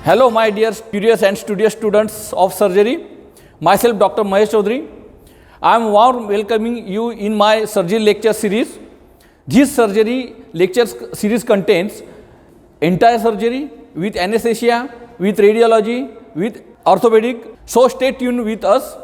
Hello, my dear curious and studious students of surgery. Myself, Dr. Mahesh Chaudhary. I am warm welcoming you in my surgery lecture series. This surgery lecture series contains entire surgery with anesthesia, with radiology, with orthopedic. So stay tuned with us.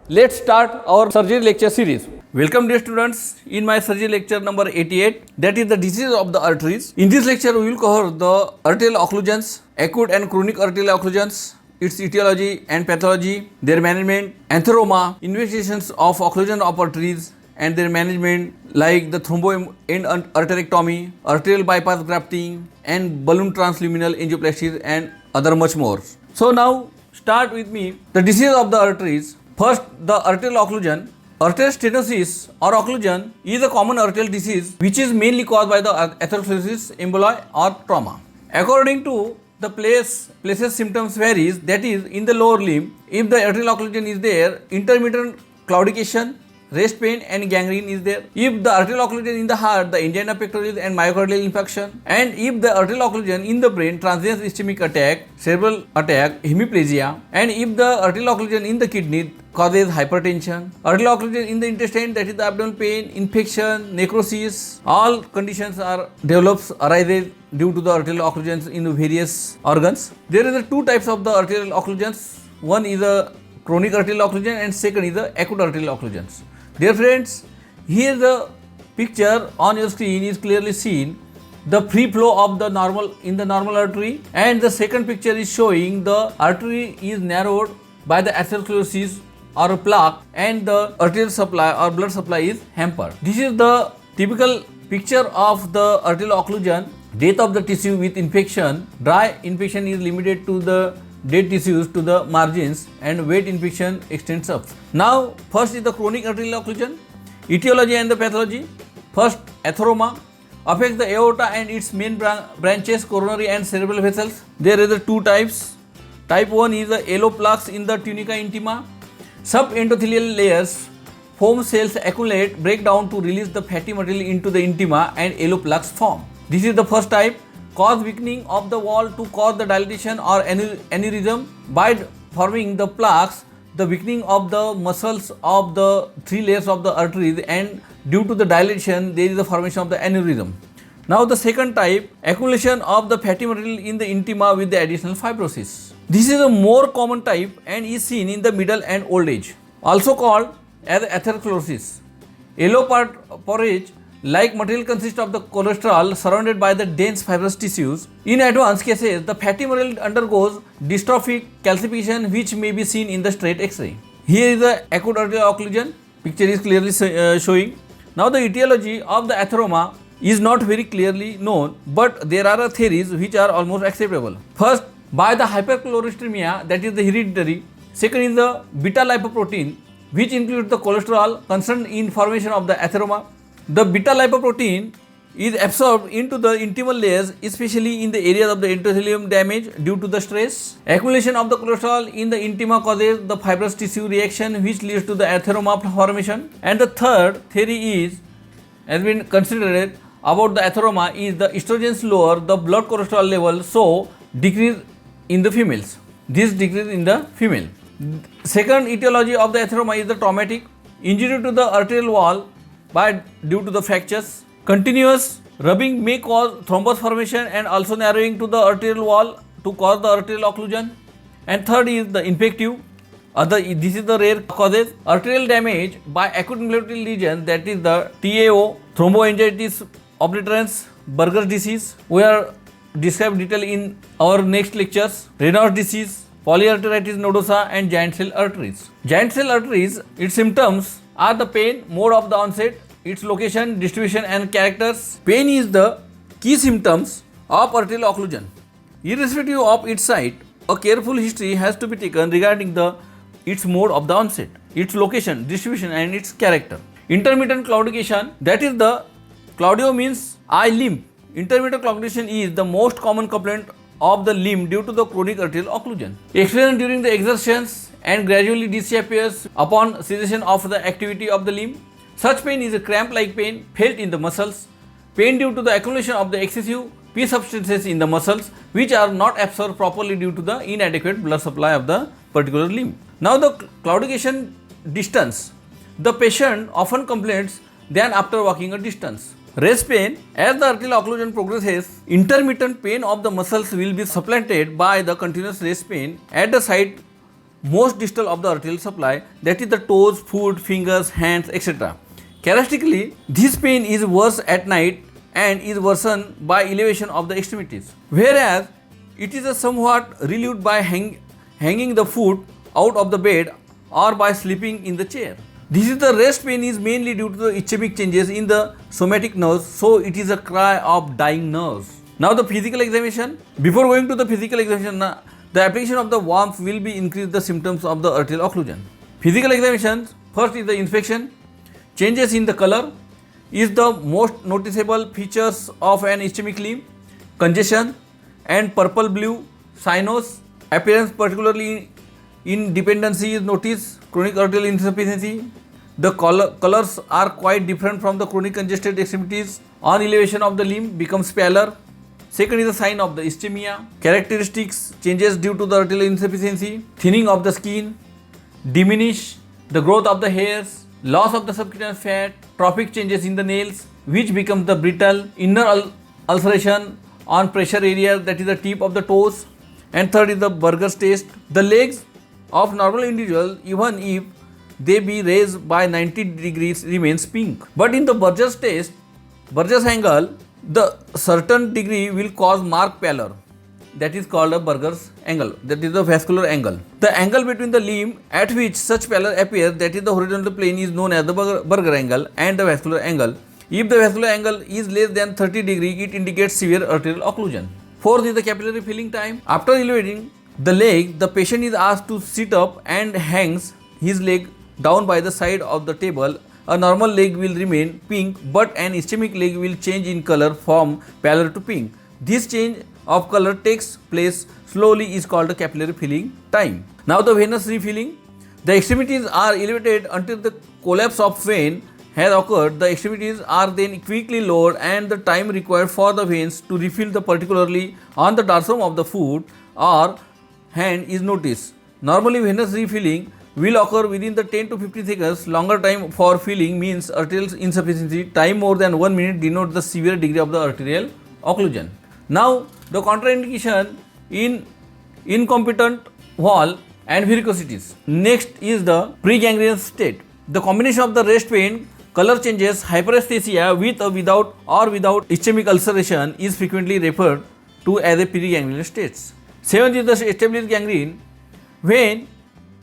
Let's start our surgery lecture series. Welcome dear students in my surgery lecture number 88, that is the disease of the arteries. In this lecture we will cover the arterial occlusions, acute and chronic arterial occlusions, its etiology and pathology, their management, atheroma, investigations of occlusion of arteries and their management like the thromboend arteriectomy, arterial bypass grafting and balloon transluminal angioplasty and other much more. So now start with me the disease of the arteries. First, the arterial occlusion. Arterial stenosis or occlusion is a common arterial disease which is mainly caused by the atherosclerosis, emboli or trauma. According to the places symptoms varies, that is in the lower limb, if the arterial occlusion is there, intermittent claudication, rest pain and gangrene is there. If the arterial occlusion in the heart, the angina pectoris and myocardial infarction. And if the arterial occlusion in the brain, transient ischemic attack, cerebral attack, hemiplegia. And if the arterial occlusion in the kidney causes hypertension, arterial occlusion in the intestine, that is the abdominal pain, infection, necrosis, all conditions arises due to the arterial occlusions in the various organs. There is two types of the arterial occlusions. One is a chronic arterial occlusion and second is the acute arterial occlusions. Dear friends, here the picture on your screen is clearly seen the free flow of the normal artery, and the second picture is showing the artery is narrowed by the atherosclerosis or a plaque and the arterial supply or blood supply is hampered. This is the typical picture of the arterial occlusion. Death of the tissue with infection. Dry infection is limited to the dead tissues to the margins and wet infection extends up. Now first is the chronic arterial occlusion, etiology and the pathology. First, atheroma affects the aorta and its main branches, coronary and cerebral vessels. There are the two types. Type 1 is the yellow plaques in the tunica intima. Subendothelial layers, foam cells accumulate, break down to release the fatty material into the intima and yellow plaques form. This is the first type. Cause weakening of the wall to cause the dilatation or aneurysm by forming the plaques, the weakening of the muscles of the three layers of the arteries, and due to the dilation there is the formation of the aneurysm. Now the second type, accumulation of the fatty material in the intima with the additional fibrosis. This is a more common type and is seen in the middle and old age, also called as atherosclerosis. Yellow porridge like material consists of the cholesterol surrounded by the dense fibrous tissues. In advanced cases, the fatty material undergoes dystrophic calcification which may be seen in the straight X-ray. Here is the acute arterial occlusion. Picture is clearly showing. Now the etiology of the atheroma is not very clearly known, but there are theories which are almost acceptable. First, by the hypercholesterolemia, that is the hereditary. Second is the beta lipoprotein, which includes the cholesterol concerned in formation of the atheroma. The beta lipoprotein is absorbed into the intimal layers, especially in the areas of the endothelium damage due to the stress. Accumulation of the cholesterol in the intima causes the fibrous tissue reaction which leads to the atheroma formation. And the third theory has been considered about the atheroma is the estrogens lower the blood cholesterol level, so decrease in the females. This decrease in the female. Second etiology of the atheroma is the traumatic injury to the arterial wall due to the fractures. Continuous rubbing may cause thrombus formation and also narrowing to the arterial wall to cause the arterial occlusion. And third is the infective. This is the rare causes. Arterial damage by acute inflammatory lesion, that is the TAO, thromboangiitis obliterans, Buerger's disease. We are described detail in our next lectures. Raynaud's disease, polyarteritis nodosa and giant cell arteries. Giant cell arteries, its symptoms are the pain, mode of the onset, its location, distribution and characters. Pain is the key symptoms of arterial occlusion. Irrespective of its site, a careful history has to be taken regarding its mode of the onset, its location, distribution and its character. Intermittent claudication, that is the claudio means eye limp. Intermittent claudication is the most common complaint of the limb due to the chronic arterial occlusion. Experienced during the exertions and gradually disappears upon cessation of the activity of the limb. Such pain is a cramp-like pain felt in the muscles. Pain due to the accumulation of the excessive P substances in the muscles which are not absorbed properly due to the inadequate blood supply of the particular limb. Now the claudication distance. The patient often complains than after walking a distance. Rest pain. As the arterial occlusion progresses, intermittent pain of the muscles will be supplanted by the continuous rest pain at the site most distal of the arterial supply, that is the toes, foot, fingers, hands, etc. Characteristically, this pain is worse at night and is worsened by elevation of the extremities, whereas it is somewhat relieved by hanging the foot out of the bed or by sleeping in the chair. This is the rest pain is mainly due to the ischemic changes in the somatic nerves, so it is a cry of dying nerves. Now the physical examination. Before going to the physical examination, the application of the warmth will be increase the symptoms of the arterial occlusion. Physical examination. First is the inspection. Changes in the color is the most noticeable features of an ischemic limb. Congestion and purple blue cyanose appearance, particularly in dependency, is noticed. Chronic arterial insufficiency. The colors are quite different from the chronic congested extremities. On elevation of the limb becomes paler. Second is the sign of the ischemia. Characteristics changes due to the arterial insufficiency. Thinning of the skin, diminish the growth of the hairs, loss of the subcutaneous fat, trophic changes in the nails which becomes the brittle, inner ulceration on pressure area, that is the tip of the toes. And third is the Burger's test. The legs of normal individual, even if they be raised by 90 degrees, remains pink. But in the Burger's test, Burger's angle, the certain degree will cause marked pallor. That is called a Burger's angle. That is the vascular angle. The angle between the limb at which such pallor appears, that is the horizontal plane, is known as the Burger angle and the vascular angle. If the vascular angle is less than 30 degree, it indicates severe arterial occlusion. Fourth is the capillary filling time. After elevating the leg, the patient is asked to sit up and hangs his leg down by the side of the table. A normal leg will remain pink, but an ischemic leg will change in color from pallor to pink. This change of color takes place slowly is called the capillary filling time. Now the venous refilling. The extremities are elevated until the collapse of vein has occurred. The extremities are then quickly lowered and the time required for the veins to refill, the particularly on the dorsum of the foot or hand, is noticed. Normally venous refilling will occur within the 10 to 15 seconds. Longer time for filling means arterial insufficiency. Time more than 1 minute denotes the severe degree of the arterial occlusion. Now the contraindication in incompetent valve and varicosities. Next is the pregangrenous state. The combination of the rest pain, color changes, hyperesthesia with or without ischemic ulceration is frequently referred to as a pregangrenous states. Seventh is the established gangrene. When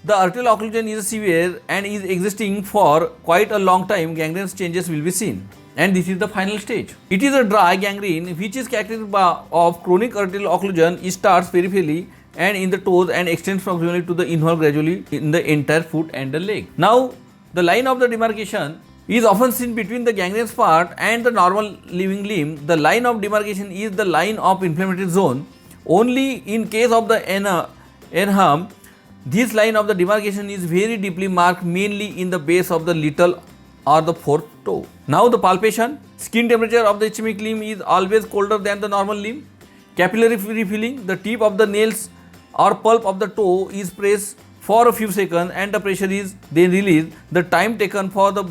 the arterial occlusion is severe and is existing for quite a long time, gangrenous changes will be seen. And this is the final stage. It is a dry gangrene which is characteristic of chronic arterial occlusion. It starts peripherally and in the toes and extends proximally to the involve gradually in the entire foot and the leg. Now the line of the demarcation is often seen between the gangrenous part and the normal living limb. The line of demarcation is the line of inflammatory zone. Only in case of the Earnhardt, this line of the demarcation is very deeply marked, mainly in the base of the little or the fourth toe. Now the palpation. Skin temperature of the ischemic limb is always colder than the normal limb. Capillary refilling. The tip of the nails or pulp of the toe is pressed for a few seconds and the pressure is then released. The time taken for the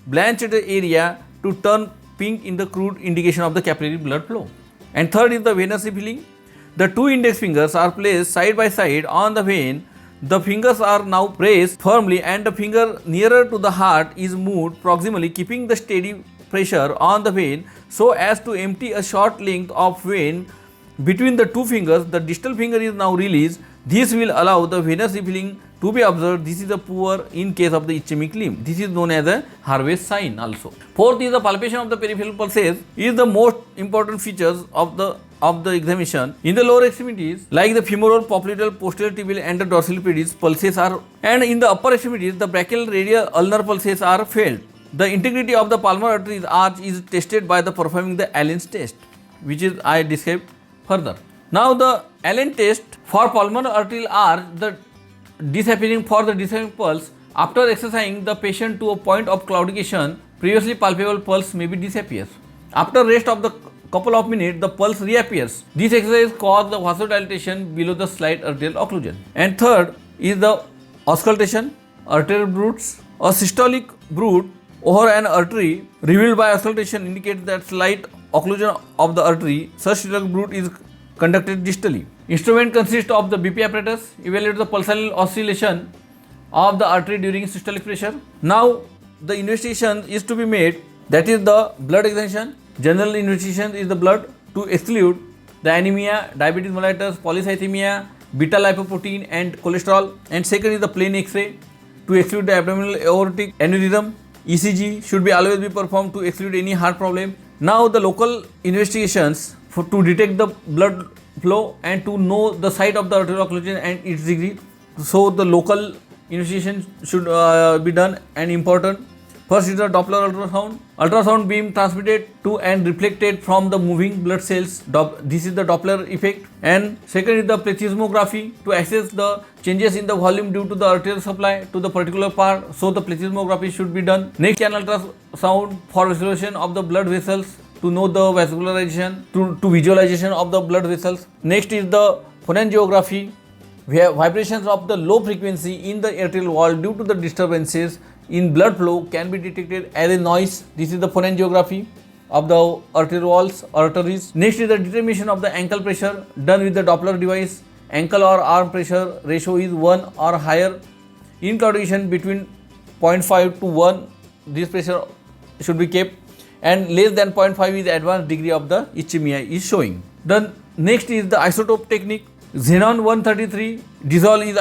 blanched area to turn pink in the crude indication of the capillary blood flow. And third is the venous refilling. The two index fingers are placed side by side on the vein. The fingers are now pressed firmly and the finger nearer to the heart is moved proximally, keeping the steady pressure on the vein so as to empty a short length of vein between the two fingers. The distal finger is now released. This will allow the venous refilling to be observed. This is a poor in case of the ischemic limb. This is known as a Harvey's sign also. Fourth is the palpation of the peripheral pulses is the most important features of the examination. In the lower extremities like the femoral, popliteal, posterior tibial and the dorsal pedis, pulses are, and in the upper extremities the brachial, radial, ulnar pulses are felt. The integrity of the pulmonary arteries arch is tested by the performing the Allen's test, which is I described further. Now the Allen test for pulmonary arterial arch, the disappearing pulse after exercising the patient to a point of claudication, previously palpable pulse may be disappears. After rest of the couple of minutes, the pulse reappears. This exercise causes the vasodilatation below the slight arterial occlusion. And third is the auscultation, arterial broods. A systolic brood over an artery revealed by auscultation indicates that slight occlusion of the artery. Such systolic brood is conducted distally. Instrument consists of the BP apparatus, evaluates the pulsal oscillation of the artery during systolic pressure. Now the investigation is to be made, that is the blood examination. General investigation is the blood to exclude the anemia, diabetes mellitus, polycythemia, beta lipoprotein and cholesterol. And second is the plain X-ray to exclude the abdominal aortic aneurysm. ECG should be always be performed to exclude any heart problem. Now the local investigations to detect the blood flow and to know the site of the arterial occlusion and its degree. So the local investigation should be done and important. First is the Doppler ultrasound. Ultrasound beam transmitted to and reflected from the moving blood cells. This is the Doppler effect. And second is the plethysmography to assess the changes in the volume due to the arterial supply to the particular part. So the plethysmography should be done. Next, can ultrasound for resolution of the blood vessels to know the vascularization, to visualization of the blood vessels. Next is the phonoangiography, where vibrations of the low frequency in the arterial wall due to the disturbances in blood flow can be detected as a noise. This is the phonoangiography of the arterial walls, arteries. Next is the determination of the ankle pressure done with the Doppler device. Ankle or arm pressure ratio is 1 or higher. In claudication between 0.5 to 1, this pressure should be kept, and less than 0.5 is advanced degree of the ischemia is showing. Then next is the isotope technique. Xenon 133 dissolve is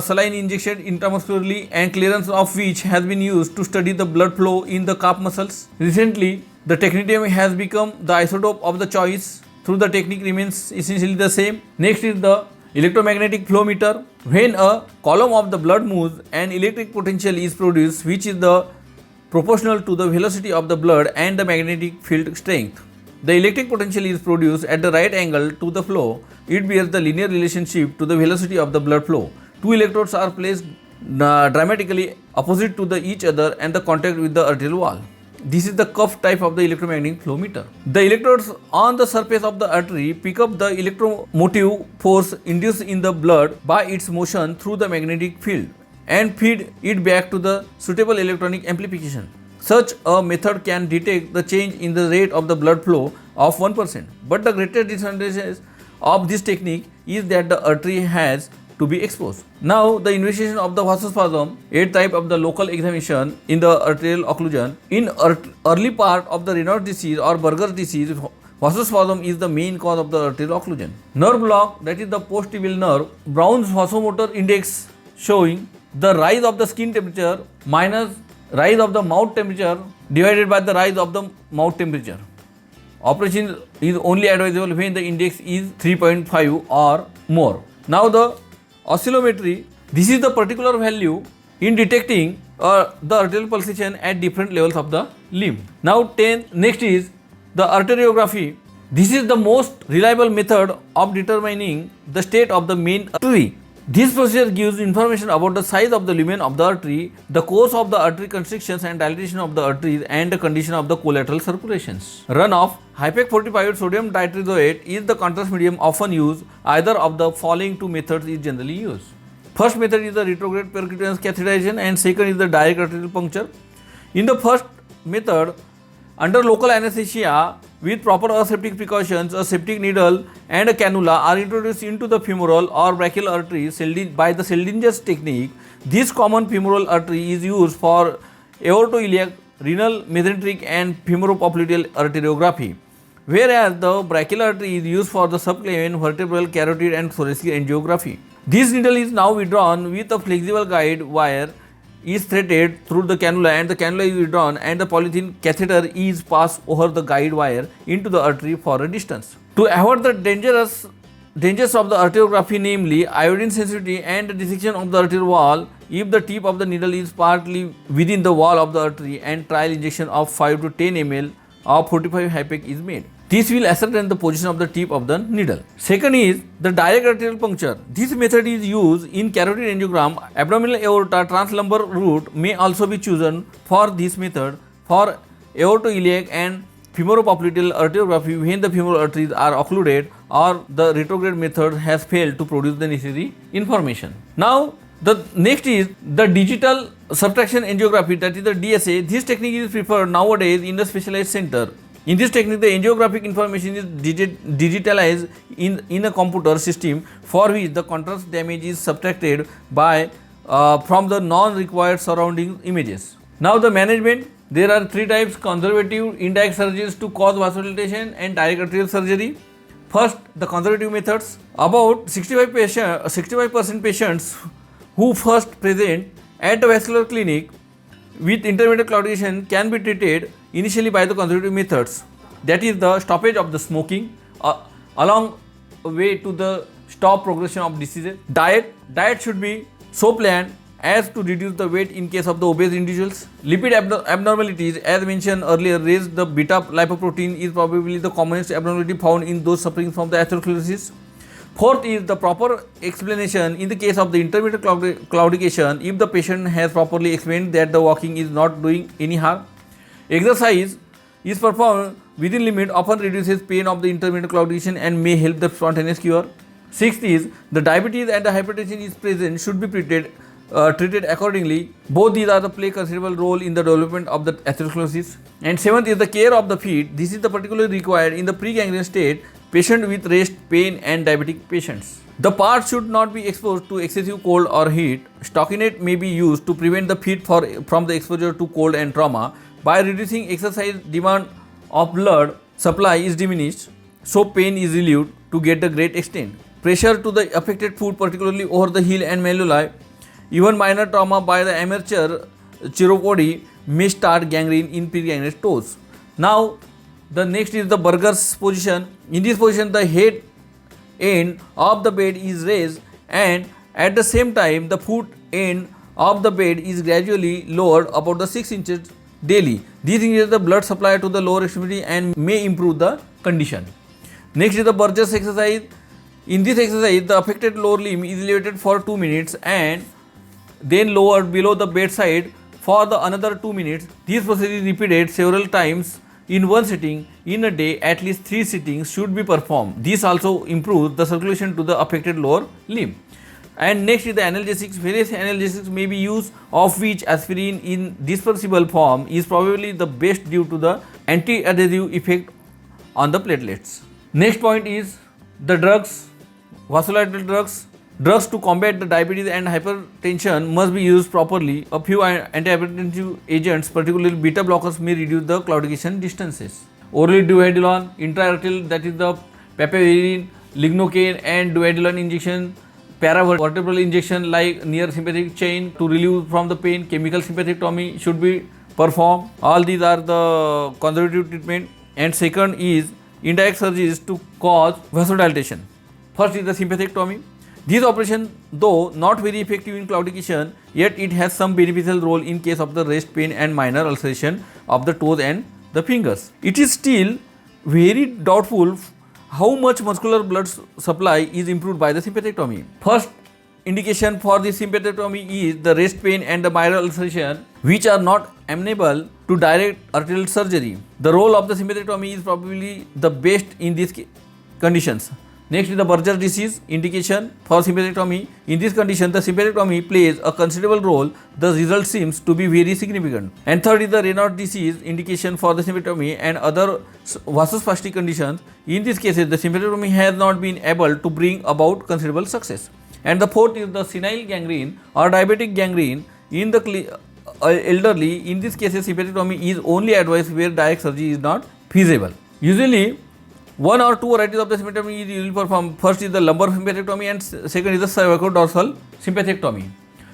saline injection intramuscularly, and clearance of which has been used to study the blood flow in the calf muscles. Recently, the technetium has become the isotope of the choice, through the technique remains essentially the same. Next is the electromagnetic flow meter. When a column of the blood moves, an electric potential is produced which is the proportional to the velocity of the blood and the magnetic field strength. The electric potential is produced at the right angle to the flow. It bears the linear relationship to the velocity of the blood flow. Two electrodes are placed dramatically opposite to each other and the contact with the arterial wall. This is the cuff type of the electromagnetic flow meter. The electrodes on the surface of the artery pick up the electromotive force induced in the blood by its motion through the magnetic field and feed it back to the suitable electronic amplification. Such a method can detect the change in the rate of the blood flow of 1%. But the greatest disadvantage of this technique is that the artery has to be exposed. Now, the investigation of the vasospasm, 8th type of the local examination in the arterial occlusion. In early part of the Raynaud's disease or Berger's disease, vasospasm is the main cause of the arterial occlusion. Nerve block, that is the post-tibial nerve, Brown's vasomotor index showing the rise of the skin temperature minus rise of the mouth temperature divided by the rise of the mouth temperature. Operation is only advisable when the index is 3.5 or more. Now the oscillometry, this is the particular value in detecting the arterial pulsation at different levels of the limb. Now next is the arteriography. This is the most reliable method of determining the state of the main artery. This procedure gives information about the size of the lumen of the artery, the course of the artery constrictions and dilatation of the arteries, and the condition of the collateral circulations. Runoff, Hypec fortified sodium ditrizoate is the contrast medium often used. Either of the following two methods is generally used. First method is the retrograde percutaneous catheterization and second is the direct arterial puncture. In the first method, under local anesthesia, with proper aseptic precautions, a septic needle and a cannula are introduced into the femoral or brachial artery by the Seldinger's technique. This common femoral artery is used for aortoiliac, renal, mesenteric and femoropopliteal arteriography, whereas the brachial artery is used for the subclavian, vertebral, carotid and thoracic angiography. This needle is now withdrawn with a flexible guide wire is threaded through the cannula and the cannula is withdrawn and the polythene catheter is passed over the guide wire into the artery for a distance. To avoid the dangers of the arteriography, namely iodine sensitivity and the dissection of the arterial wall, if the tip of the needle is partly within the wall of the artery and trial injection of 5 to 10 ml of 45 Hypec is made. This will ascertain the position of the tip of the needle. Second is the direct arterial puncture. This method is used in carotid angiogram. Abdominal aorta translumbar route may also be chosen for this method for aortoiliac and femoropopliteal arteriography when the femoral arteries are occluded or the retrograde method has failed to produce the necessary information. Now, the next is the digital subtraction angiography, that is the DSA. This technique is preferred nowadays in the specialized center. In this technique, the angiographic information is digitalized in a computer system for which the contrast damage is subtracted by from the non-required surrounding images. Now, the management. There are three types: conservative indirect surgeries to cause vasodilatation and direct arterial surgery. First, the conservative methods. About 65% patients who first present at the vascular clinic with intermittent claudication can be treated initially by the conservative methods. That is the stoppage of the smoking along way to the stop progression of diseases. Diet should be so planned as to reduce the weight in case of the obese individuals. Lipid abnormalities, as mentioned earlier, raised the beta lipoprotein is probably the commonest abnormality found in those suffering from the atherosclerosis. Fourth is the proper explanation in the case of the intermittent claudication if the patient has properly explained that the walking is not doing any harm. Exercise is performed within limit often reduces pain of the intermittent claudication and may help the spontaneous cure. Sixth is the diabetes and the hypertension is present should be treated accordingly. Both these are the play considerable role in the development of the atherosclerosis. And seventh is the care of the feet. This is the particularly required in the preganglion state, patient with rest, pain and diabetic patients. The parts should not be exposed to excessive cold or heat. Stockinette may be used to prevent the feet from the exposure to cold and trauma. By reducing exercise, demand of blood supply is diminished, so pain is relieved to get the great extent. Pressure to the affected foot, particularly over the heel and malleoli. Even minor trauma by the amateur chiropody may start gangrene in preganglion toes. Now, the next is the Burger's position. In this position, the head end of the bed is raised and at the same time the foot end of the bed is gradually lowered about the 6 inches daily. This increases the blood supply to the lower extremity and may improve the condition. Next is the Burgess exercise. In this exercise, the affected lower limb is elevated for 2 minutes and then lowered below the bedside for the another 2 minutes. This process is repeated several times in one sitting. In a day, at least 3 sittings should be performed. This also improves the circulation to the affected lower limb. And next is the analgesics. Various analgesics may be used, of which aspirin in dispersible form is probably the best due to the anti-adhesive effect on the platelets. Next point is the drugs, vasodilator drugs. Drugs to combat the diabetes and hypertension must be used properly. A few antihypertensive agents, particularly beta blockers, may reduce the claudication distances. Orally duodenolone, intra-arterial, that is the papaverine, lignocaine and duodenolone injection, paravertebral injection like near sympathetic chain to relieve from the pain. Chemical sympathectomy should be performed. All these are the conservative treatment. And second is indirect surgeries to cause vasodilatation. First is the sympathectomy. This operation, though not very effective in claudication, yet it has some beneficial role in case of the rest pain and minor ulceration of the toes and the fingers. It is still very doubtful how much muscular blood supply is improved by the sympathectomy. First indication for the sympathectomy is the rest pain and the minor ulceration, which are not amenable to direct arterial surgery. The role of the sympathectomy is probably the best in these conditions. Next is the Berger disease indication for sympathectomy. In this condition, the sympathectomy plays a considerable role. The result seems to be very significant. And third is the Raynaud disease indication for the sympathectomy and other vasospastic conditions. In these cases, the sympathectomy has not been able to bring about considerable success. And the fourth is the senile gangrene or diabetic gangrene in the elderly. In these cases, sympathectomy is only advised where direct surgery is not feasible. Usually, one or two varieties of the sympathectomy is usually performed. First is the lumbar sympathectomy and second is the cervicodorsal sympathectomy.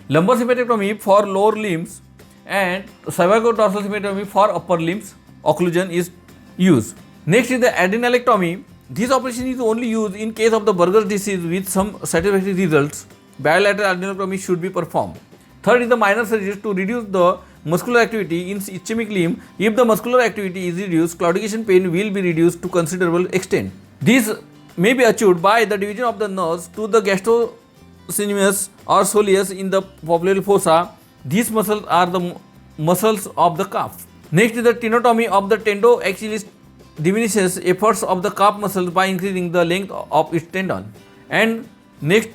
Lumbar sympathectomy for lower limbs and cervicodorsal sympathectomy for upper limbs occlusion is used. Next is the adrenalectomy. This operation is only used in case of the Berger's disease with some satisfactory results. Bilateral adrenalectomy should be performed. Third is the minor surgeries to reduce the muscular activity in ischemic limb. If the muscular activity is reduced, claudication pain will be reduced to considerable extent. This may be achieved by the division of the nerves to the gastrocnemius or soleus in the popliteal fossa. These muscles are the muscles of the calf. Next is the tenotomy of the tendoaxillaris diminishes efforts of the calf muscle by increasing the length of its tendon. And next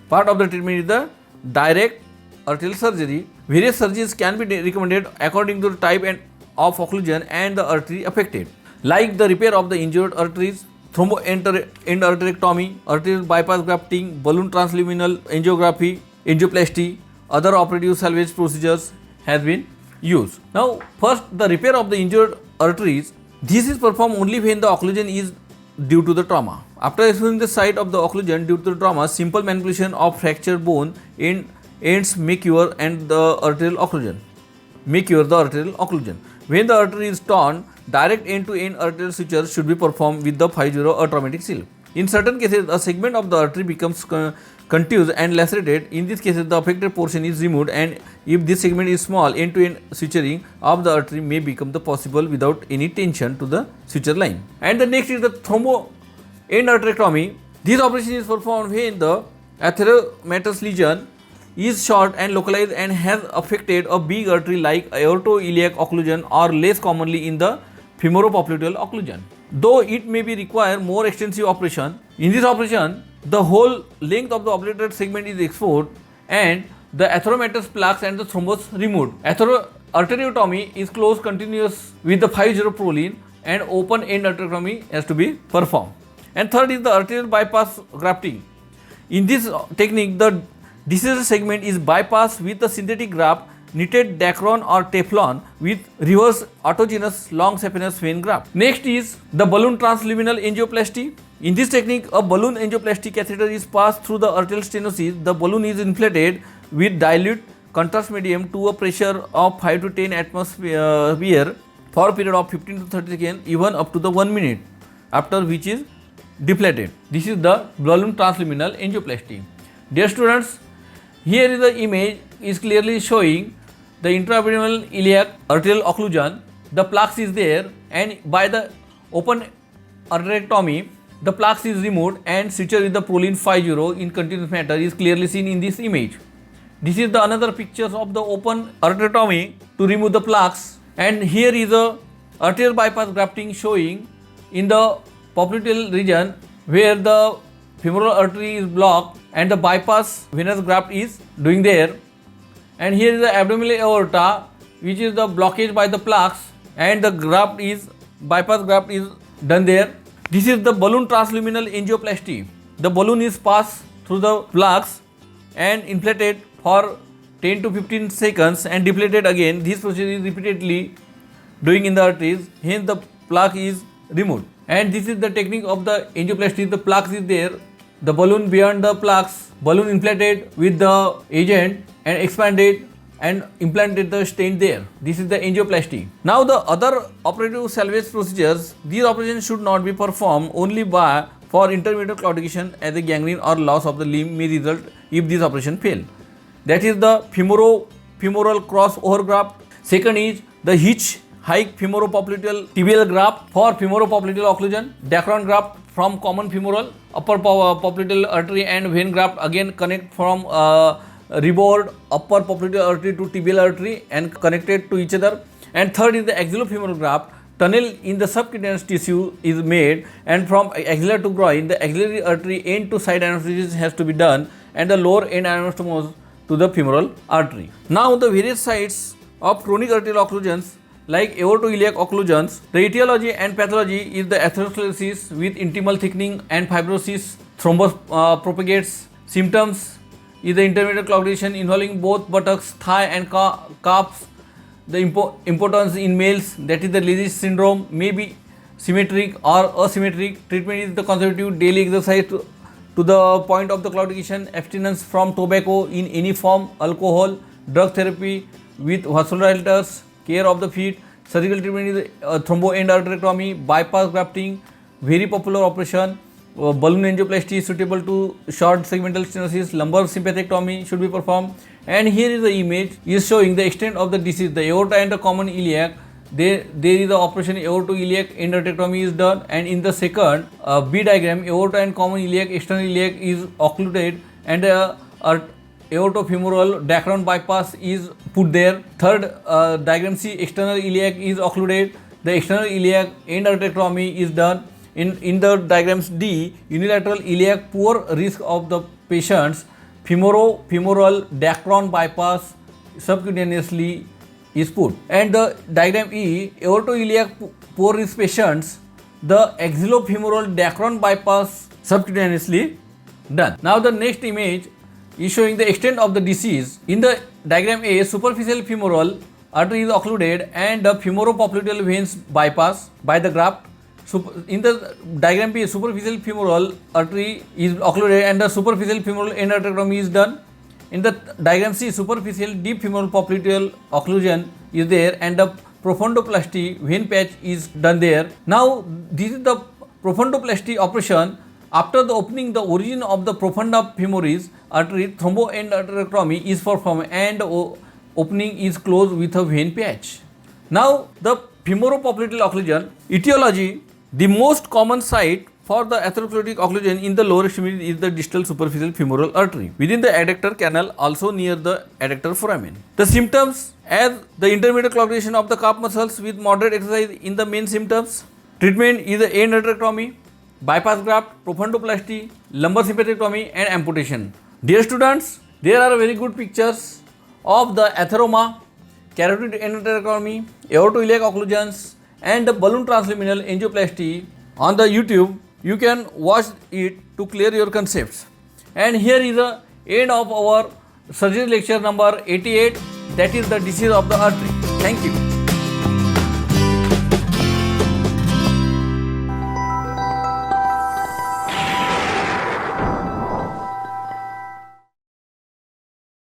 part of the treatment is the direct arterial surgery. Various surgeries can be recommended according to the type and of occlusion and the artery affected, like the repair of the injured arteries, thromboendarterectomy, arterial bypass grafting, balloon transluminal angiography, angioplasty, other operative salvage procedures has been used. Now, first the repair of the injured arteries. This is performed only when the occlusion is due to the trauma. After exposing the site of the occlusion due to the trauma, simple manipulation of fractured bone ends may cure and the arterial occlusion. When the artery is torn, direct end-to-end arterial suture should be performed with the 50 or traumatic seal. In certain cases, a segment of the artery becomes contused and lacerated. In these cases, the affected portion is removed, and if this segment is small, end-to-end suturing of the artery may become possible without any tension to the suture line. And the next is the thromboendarterectomy. This operation is performed when the atheromatous lesion is short and localized and has affected a big artery like aortoiliac occlusion, or less commonly in the femoropopliteal occlusion. Though it may be require more extensive operation, in this operation the whole length of the obliterated segment is exposed and the atheromatous plaques and the thrombus removed. Arteriotomy is close continuous with the 50 proline, and open end arteriotomy has to be performed. And third is the arterial bypass grafting. In this technique, the diseased segment is bypassed with a synthetic graft, knitted Dacron or Teflon with reverse autogenous long saphenous vein graft. Next is the balloon transluminal angioplasty. In this technique, a balloon angioplasty catheter is passed through the arterial stenosis. The balloon is inflated with dilute contrast medium to a pressure of 5 to 10 atmosphere for a period of 15 to 30 seconds, even up to the 1 minute, after which is deflated. This is the balloon transluminal angioplasty. Dear students, here is the image is clearly showing the intraabdominal iliac arterial occlusion. The plaques is there, and by the open arterectomy, the plaques is removed and suture with the proline 50 in continuous manner is clearly seen in this image. This is the another pictures of the open arterectomy to remove the plaques, and here is the arterial bypass grafting showing in the popliteal region where the femoral artery is blocked and the bypass venous graft is doing there. And here is the abdominal aorta, which is the blockage by the plaques, and the bypass graft is done there. This is the balloon transluminal angioplasty. The balloon is passed through the plaques and inflated for 10 to 15 seconds and deflated again. This procedure is repeatedly doing in the arteries, hence the plaque is removed. And this is the technique of the angioplasty. The plaques is there, the balloon beyond the plaques, balloon inflated with the agent and expanded and implanted the stent there. This is the angioplasty. Now the other operative salvage procedures, these operations should not be performed only for intermittent claudication, as a gangrene or loss of the limb may result if this operation fail. That is the femoral crossover graft. Second is the hitchhike femoropopliteal tibial graft for femoropopliteal occlusion. Dacron graft from common femoral upper popliteal artery and vein graft again connect from reboard upper popliteal artery to tibial artery and connected to each other. And third is the axillofemoral graft. Tunnel in the subcutaneous tissue is made, and from axilla to groin, the axillary artery end to side anastomosis has to be done, and the lower end anastomosis to the femoral artery. Now the various sites of chronic arterial occlusions like aortoiliac occlusions, the etiology and pathology is the atherosclerosis with intimal thickening and fibrosis. Thrombus propagates. Symptoms is the intermittent claudication involving both buttocks, thigh and calves. The impotence in males, that is the Lesch syndrome, may be symmetric or asymmetric. Treatment is the conservative daily exercise to the point of the claudication, abstinence from tobacco in any form, alcohol, drug therapy with vasodilators, care of the feet. Surgical treatment is thromboendarterectomy, bypass grafting, very popular operation. Balloon angioplasty suitable to short segmental stenosis, lumbar sympathectomy should be performed. And here is the image is showing the extent of the disease, the aorta and the common iliac. There is the operation aortoiliac endarterectomy is done, and in the second B diagram, aorta and common iliac, external iliac is occluded, and aortofemoral Dacron bypass is put there. Third diagram C, external iliac is occluded, the external iliac endarterectomy is done. In the diagrams D, unilateral iliac, poor risk of the patients, femoral Dacron bypass subcutaneously is put. And the diagram E, aortoiliac poor risk patients, the axillofemoral Dacron bypass subcutaneously done. Now the next image is showing the extent of the disease. In the diagram A, superficial femoral artery is occluded and the femoropopliteal veins bypass by the graft. In the diagram B, superficial femoral artery is occluded and the superficial femoral endarterectomy is done. In the diagram C, superficial deep femoral popliteal occlusion is there and the prophondoplasty vein patch is done there. Now this is the prophondoplasty operation. After the opening the origin of the profunda femoris artery, thromboendarterectomy is performed and opening is closed with a vein patch. Now the femoropopliteal occlusion etiology. The most common site for the atherosclerotic occlusion in the lower extremity is the distal superficial femoral artery within the adductor canal, also near the adductor foramen. The symptoms, as the intermediate coagulation of the calf muscles with moderate exercise in the main symptoms. Treatment is the endarterectomy, bypass graft, prophondoplasty, lumbar sympathectomy and amputation. Dear students, there are very good pictures of the atheroma, carotid endarterectomy, aortoiliac occlusions and the balloon transluminal angioplasty on the YouTube. You can watch it to clear your concepts. And here is the end of our surgery lecture number 88, that is the disease of the artery. Thank you.